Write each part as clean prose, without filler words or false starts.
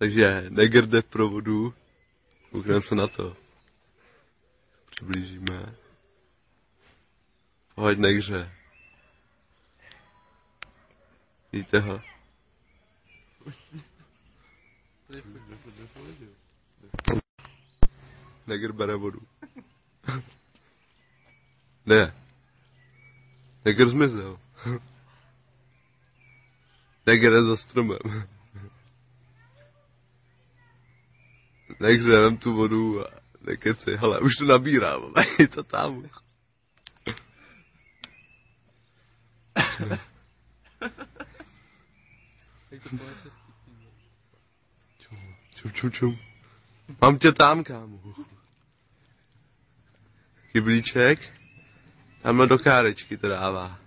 Takže negr jde v provodu. Koukneme se na to. Přiblížíme. Pohoď negře. Vidíte ho? Negr bere vodu. Ne. Negr zmizel. Negr je za stromem. Negře, vem tu vodu a nekecej. Hele, už to nabírám. Je to tam. Čum. Mám tě tam, kámo. Kyblíček. Tamhle do kárečky to dává.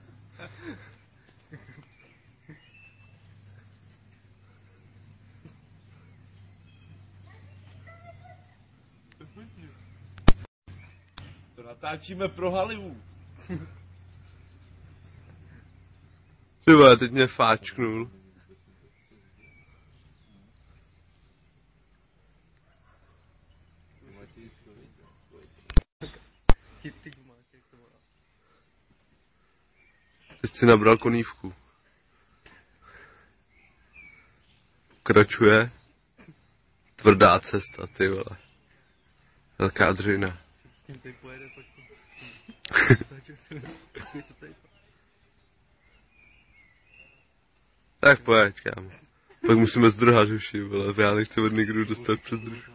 To natáčíme pro Hollywood. Ty vole, teď mě fáčknul. Teď si nabral konívku. Pokračuje. Tvrdá cesta, ty vole. Velká dřina. S tím tady pojede, pojď sem. Tak pojď, kámo. Pak musíme zdrhat uši, vole. Já nechci od nikdo dostat přes druž.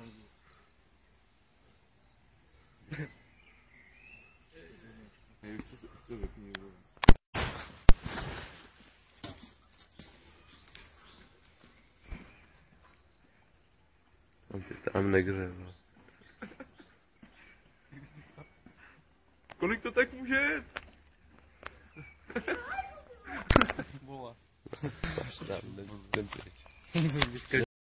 On ty tam negře, vole. Kolik to tak může jet? Vola. Až tam, jdem pryč.